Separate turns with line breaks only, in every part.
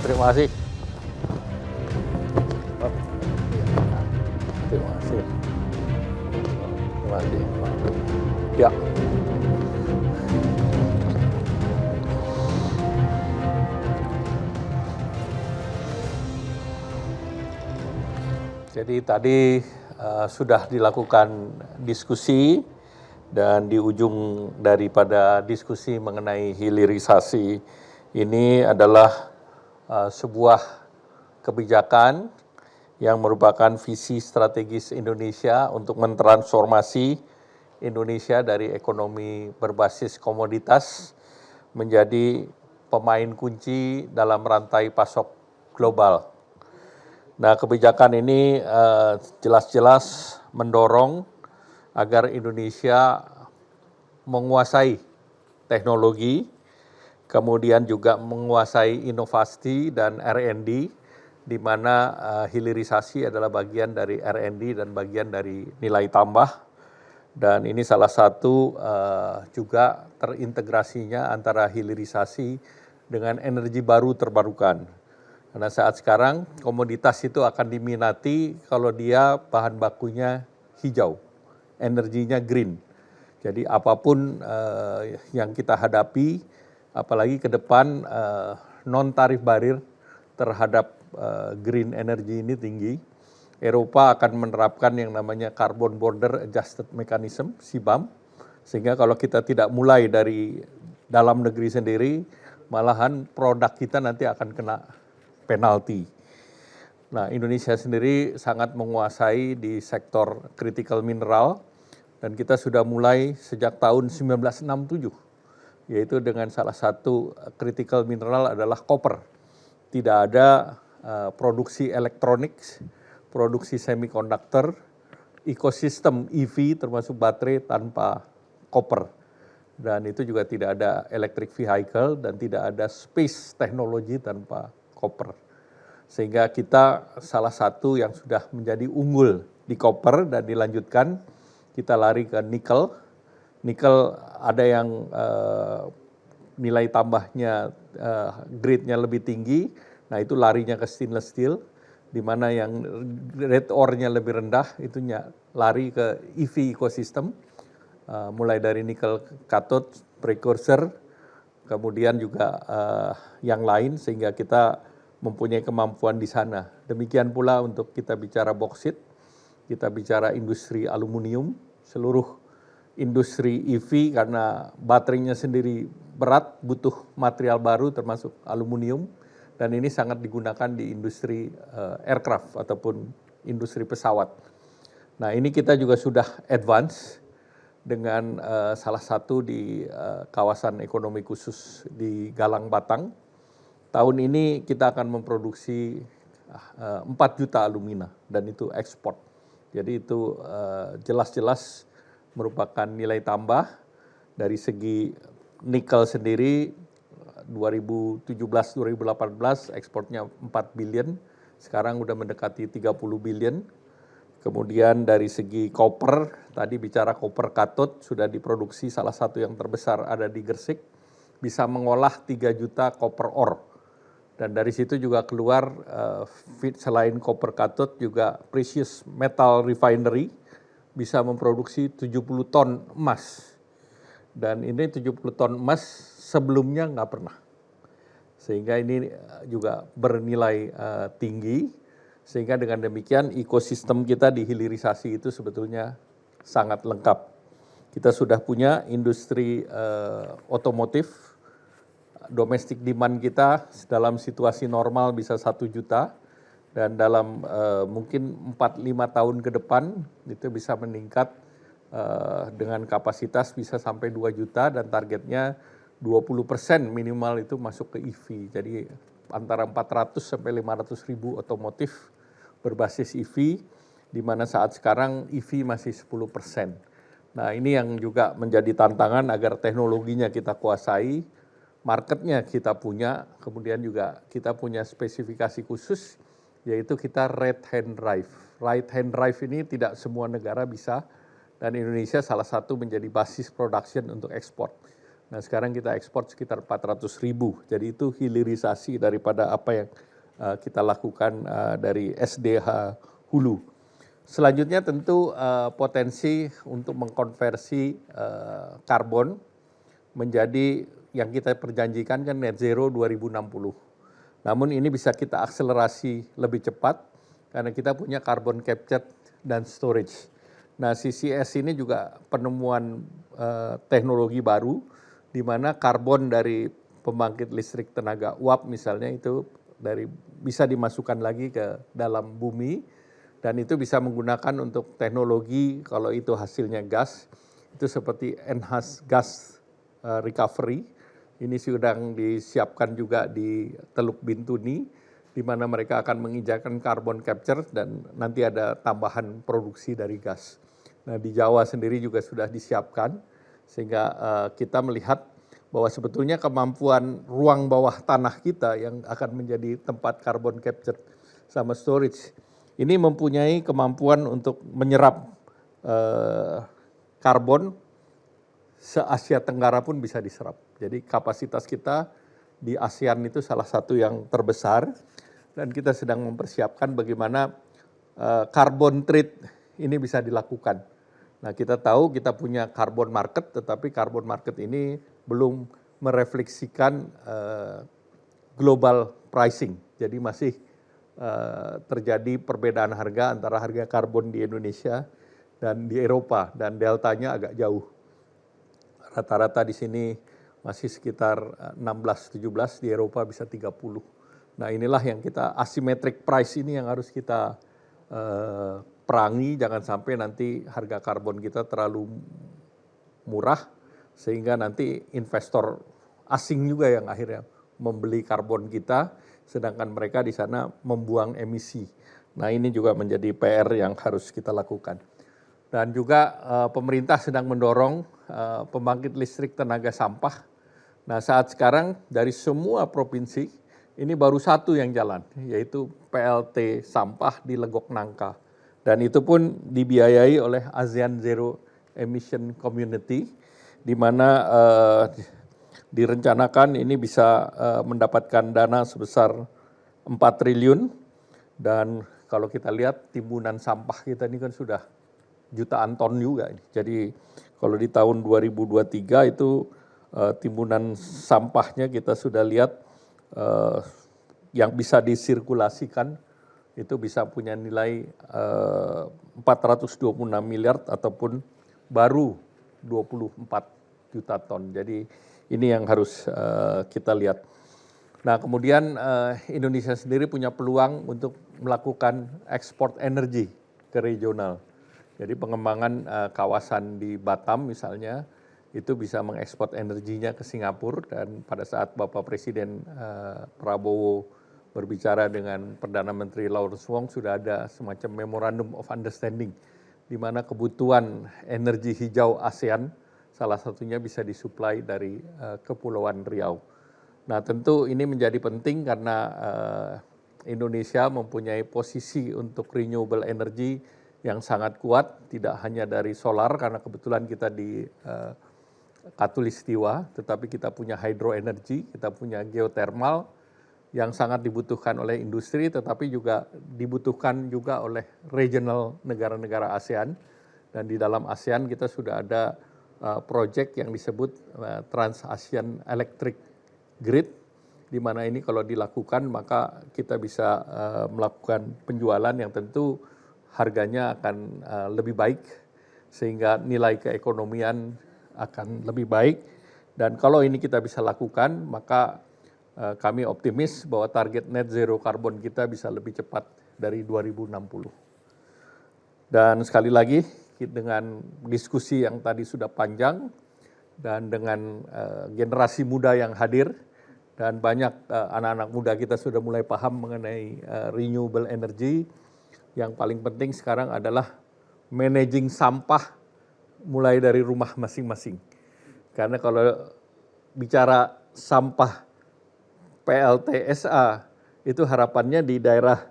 Terima kasih. Terima kasih. Terima kasih. Ya. Jadi tadi sudah dilakukan diskusi dan di ujung daripada diskusi mengenai hilirisasi ini adalah sebuah kebijakan yang merupakan visi strategis Indonesia untuk mentransformasi Indonesia dari ekonomi berbasis komoditas menjadi pemain kunci dalam rantai pasok global. Nah, kebijakan ini jelas-jelas mendorong agar Indonesia menguasai teknologi, kemudian juga menguasai inovasi dan R&D, di mana hilirisasi adalah bagian dari R&D dan bagian dari nilai tambah. Dan ini salah satu juga terintegrasinya antara hilirisasi dengan energi baru terbarukan. Karena saat sekarang komoditas itu akan diminati kalau dia bahan bakunya hijau, energinya green. Jadi apapun yang kita hadapi, apalagi ke depan non-tarif barir terhadap green energy ini tinggi, Eropa akan menerapkan yang namanya Carbon Border Adjusted Mechanism, CBAM, sehingga kalau kita tidak mulai dari dalam negeri sendiri, malahan produk kita nanti akan kena penalti. Nah, Indonesia sendiri sangat menguasai di sektor critical mineral dan kita sudah mulai sejak tahun 1967, yaitu dengan salah satu critical mineral adalah koper. Tidak ada produksi elektronik, produksi semikonduktor, ekosistem EV termasuk baterai tanpa koper. Dan itu juga tidak ada electric vehicle dan tidak ada space teknologi tanpa koper. Sehingga kita salah satu yang sudah menjadi unggul di koper dan dilanjutkan, kita lari ke nikel. Nikel ada yang nilai tambahnya, grade-nya lebih tinggi, nah itu larinya ke stainless steel, di mana yang grade ore-nya lebih rendah, itu lari ke EV ecosystem, mulai dari nikel cathode, precursor, kemudian juga yang lain, sehingga kita mempunyai kemampuan di sana. Demikian pula untuk kita bicara boksit, kita bicara industri aluminium, seluruh industri EV karena baterainya sendiri berat, butuh material baru termasuk aluminium, dan ini sangat digunakan di industri aircraft ataupun industri pesawat. Nah, ini kita juga sudah advance dengan salah satu di kawasan ekonomi khusus di Galang Batang. Tahun ini kita akan memproduksi 4 juta alumina dan itu ekspor. Jadi itu jelas-jelas merupakan nilai tambah dari segi nikel sendiri 2017-2018 ekspornya 4 billion, sekarang udah mendekati 30 billion. Kemudian dari segi koper, tadi bicara koper katot sudah diproduksi salah satu yang terbesar ada di Gresik, bisa mengolah 3 juta koper ore. Dan dari situ juga keluar selain koper katot juga precious metal refinery bisa memproduksi 70 ton emas. Dan ini 70 ton emas sebelumnya nggak pernah. Sehingga ini juga bernilai tinggi, sehingga dengan demikian ekosistem kita di hilirisasi itu sebetulnya sangat lengkap. Kita sudah punya industri otomotif, domestic demand kita dalam situasi normal bisa 1 juta, dan dalam mungkin 4-5 tahun ke depan itu bisa meningkat dengan kapasitas bisa sampai 2 juta dan targetnya 20% minimal itu masuk ke EV. Jadi antara 400 sampai 500 ribu otomotif berbasis EV, di mana saat sekarang EV masih 10%. Nah, ini yang juga menjadi tantangan agar teknologinya kita kuasai, marketnya kita punya, kemudian juga kita punya spesifikasi khusus, yaitu kita right hand drive. Right hand drive ini tidak semua negara bisa, dan Indonesia salah satu menjadi basis production untuk ekspor. Nah sekarang kita ekspor sekitar 400.000. Jadi itu hilirisasi daripada apa yang kita lakukan dari SDH hulu. Selanjutnya tentu potensi untuk mengkonversi karbon menjadi yang kita perjanjikan kan net zero 2060. Namun ini bisa kita akselerasi lebih cepat karena kita punya carbon capture dan storage. Nah CCS ini juga penemuan teknologi baru di mana karbon dari pembangkit listrik tenaga uap misalnya itu bisa dimasukkan lagi ke dalam bumi dan itu bisa menggunakan untuk teknologi kalau itu hasilnya gas itu seperti enhanced gas recovery. Ini sedang disiapkan juga di Teluk Bintuni di mana mereka akan menginjakan carbon capture dan nanti ada tambahan produksi dari gas. Nah di Jawa sendiri juga sudah disiapkan sehingga kita melihat bahwa sebetulnya kemampuan ruang bawah tanah kita yang akan menjadi tempat carbon capture sama storage ini mempunyai kemampuan untuk menyerap karbon se-Asia Tenggara pun bisa diserap. Jadi kapasitas kita di ASEAN itu salah satu yang terbesar dan kita sedang mempersiapkan bagaimana carbon trade ini bisa dilakukan. Nah kita tahu kita punya carbon market tetapi carbon market ini belum merefleksikan global pricing. Jadi masih terjadi perbedaan harga antara harga karbon di Indonesia dan di Eropa dan deltanya agak jauh. Rata-rata di sini masih sekitar 16-17, di Eropa bisa 30. Nah inilah yang kita asymmetric price ini yang harus kita perangi, jangan sampai nanti harga karbon kita terlalu murah sehingga nanti investor asing juga yang akhirnya membeli karbon kita, sedangkan mereka di sana membuang emisi. Nah ini juga menjadi PR yang harus kita lakukan. Dan juga pemerintah sedang mendorong pembangkit listrik tenaga sampah. Nah saat sekarang dari semua provinsi ini baru satu yang jalan yaitu PLT sampah di Legok Nangka. Dan itu pun dibiayai oleh ASEAN Zero Emission Community di mana direncanakan ini bisa mendapatkan dana sebesar 4 triliun dan kalau kita lihat timbunan sampah kita ini kan sudah jutaan ton juga. Jadi kalau di tahun 2023 itu timbunan sampahnya kita sudah lihat yang bisa disirkulasikan itu bisa punya nilai 426 miliar ataupun baru 24 juta ton. Jadi ini yang harus kita lihat. Nah kemudian Indonesia sendiri punya peluang untuk melakukan ekspor energi ke regional. Jadi pengembangan kawasan di Batam misalnya itu bisa mengekspor energinya ke Singapura dan pada saat Bapak Presiden Prabowo berbicara dengan Perdana Menteri Lawrence Wong sudah ada semacam Memorandum of Understanding di mana kebutuhan energi hijau ASEAN salah satunya bisa disuplai dari Kepulauan Riau. Nah tentu ini menjadi penting karena Indonesia mempunyai posisi untuk renewable energy yang sangat kuat, tidak hanya dari solar karena kebetulan kita di Katulistiwa, tetapi kita punya hydroenergy, kita punya geothermal yang sangat dibutuhkan oleh industri, tetapi juga dibutuhkan juga oleh regional negara-negara ASEAN. Dan di dalam ASEAN kita sudah ada project yang disebut Trans-ASEAN Electric Grid, di mana ini kalau dilakukan maka kita bisa melakukan penjualan yang tentu harganya akan lebih baik sehingga nilai keekonomian akan lebih baik dan kalau ini kita bisa lakukan maka kami optimis bahwa target net zero karbon kita bisa lebih cepat dari 2060. Dan sekali lagi dengan diskusi yang tadi sudah panjang dan dengan generasi muda yang hadir dan banyak anak-anak muda kita sudah mulai paham mengenai renewable energy. Yang paling penting sekarang adalah managing sampah mulai dari rumah masing-masing. Karena kalau bicara sampah PLTSA itu harapannya di daerah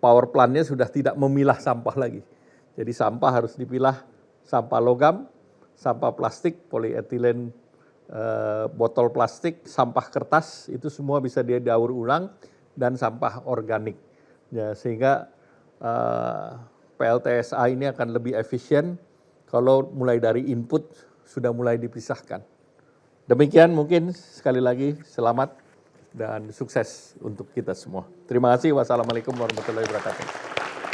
power plant-nya sudah tidak memilah sampah lagi. Jadi sampah harus dipilah sampah logam, sampah plastik, polietilen botol plastik, sampah kertas, itu semua bisa didaur ulang, dan sampah organik. Ya, sehingga PLTSA ini akan lebih efisien kalau mulai dari input sudah mulai dipisahkan. Demikian mungkin sekali lagi selamat dan sukses untuk kita semua. Terima kasih. Wassalamualaikum warahmatullahi wabarakatuh.